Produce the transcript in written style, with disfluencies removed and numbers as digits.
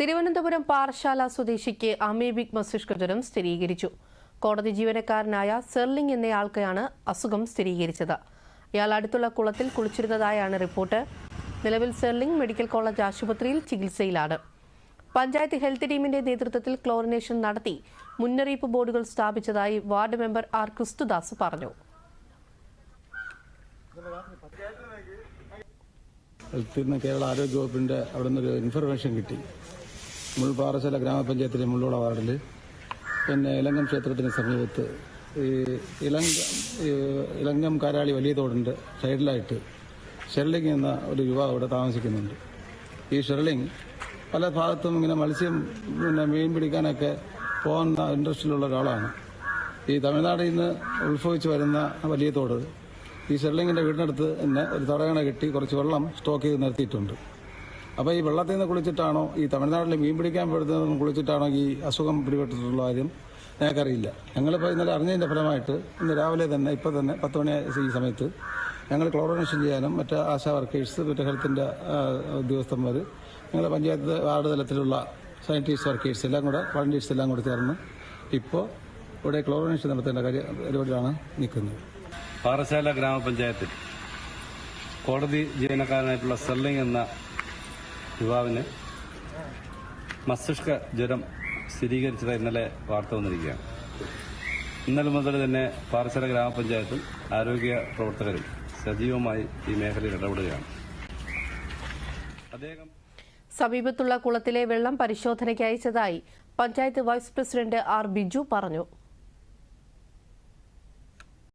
Thiruvananthapuram Parassala സ്വദേശിക്ക് amoebic മസ്തിഷ്ക ജ്വരം സ്ഥിരീകരിച്ചു. കോടതി ജീവനക്കാരനായ സെർലിംഗ് എന്നയാൾക്കാണ് അസുഖം സ്ഥിരീകരിച്ചത്. ഇയാൾ അടുത്തുള്ള കുളത്തിൽ കുളിച്ചിരുന്നതായാണ് റിപ്പോർട്ട്. നിലവിൽ സെർലിംഗ് മെഡിക്കൽ കോളേജ് ആശുപത്രിയിൽ ചികിത്സയിലാണ്. പഞ്ചായത്ത് ഹെൽത്ത് ടീമിന്റെ നേതൃത്വത്തിൽ ക്ലോറിനേഷൻ നടത്തി മുന്നറിയിപ്പ് ബോർഡുകൾ സ്ഥാപിച്ചതായി വാർഡ് മെമ്പർ ആർ ക്രിസ്തുദാസ് പറഞ്ഞു. കേരള ആരോഗ്യ വകുപ്പിന്റെ അവിടെ നിന്നൊരു ഇൻഫർമേഷൻ കിട്ടി. പാറശാല ഗ്രാമപഞ്ചായത്തിലെ മുള്ളോള വാർഡിൽ ഇലങ്കം ക്ഷേത്രത്തിന് സമീപത്ത് ഇലങ്കം കാരാളി വലിയ തോടിന്റെ സൈഡിലായിട്ട് ഷെർലിംഗ് എന്ന ഒരു യുവാവ് ഇവിടെ താമസിക്കുന്നുണ്ട്. ഈ ഷെർലിംഗ് പല ഭാഗത്തും ഇങ്ങനെ മത്സ്യം മീൻ പിടിക്കാനൊക്കെ പോകുന്ന ഇൻട്രസ്റ്റിലുള്ള ഒരാളാണ്. ഈ തമിഴ്നാട്ടിൽ നിന്ന് ഉത്ഭവിച്ച് വരുന്ന വലിയ തോട് ഈ ഷെർലിംഗിന്റെ വീടിനടുത്ത് തന്നെ ഒരു തടയണ കെട്ടി കുറച്ച് വെള്ളം സ്റ്റോക്ക് ചെയ്ത് നിർത്തിയിട്ടുണ്ട്. അപ്പോൾ ഈ വെള്ളത്തിൽ നിന്ന് കുളിച്ചിട്ടാണോ, ഈ തമിഴ്നാട്ടിൽ മീൻ പിടിക്കാൻ പോയതിൽ കുളിച്ചിട്ടാണോ ഈ അസുഖം പിടിപെട്ടിട്ടുള്ള കാര്യം ഞങ്ങൾക്കറിയില്ല. ഞങ്ങളിപ്പോൾ ഇന്നലെ അറിഞ്ഞതിൻ്റെ ഫലമായിട്ട് ഇന്ന് രാവിലെ തന്നെ ഇപ്പോൾ തന്നെ 10 മണി ഈ സമയത്ത് ഞങ്ങൾ ക്ലോറിനേഷൻ ചെയ്യാനും മറ്റ് ആശാ വർക്കേഴ്സ്, മറ്റ് ഹെൽത്തിൻ്റെ ഉദ്യോഗസ്ഥന്മാർ, ഞങ്ങളുടെ പഞ്ചായത്ത് വാർഡ് തലത്തിലുള്ള സാനിറ്റൈസ് വർക്കേഴ്സ് എല്ലാം കൂടെ, വളണ്ടിയേഴ്സ് എല്ലാം കൂടെ ചേർന്ന് ഇപ്പോൾ ഇവിടെ ക്ലോറിനേഷൻ നടത്തേണ്ട പരിപാടിയാണ് നിൽക്കുന്നത്. പാറശാല ഗ്രാമപഞ്ചായത്തിൽ കോടതി ജീവനക്കാരനായിട്ടുള്ള സെർലിംഗ് എന്ന യുവാവിന് മസ്തിഷ്ക ജ്വരം സ്ഥിരീകരിച്ചതായി ഇന്നലെ വാർത്ത വന്നിരിക്കുകയാണ്. ഇന്നലെ മുതൽ തന്നെ പാറശാല ഗ്രാമപഞ്ചായത്തും ആരോഗ്യ പ്രവർത്തകരും സജീവമായി ഈ മേഖലയിൽ ഇടപെടുകയാണ്. സമീപത്തുള്ള കുളത്തിലെ വെള്ളം പരിശോധനയ്ക്ക് അയച്ചതായി panchayat vice president R Biju പറഞ്ഞു.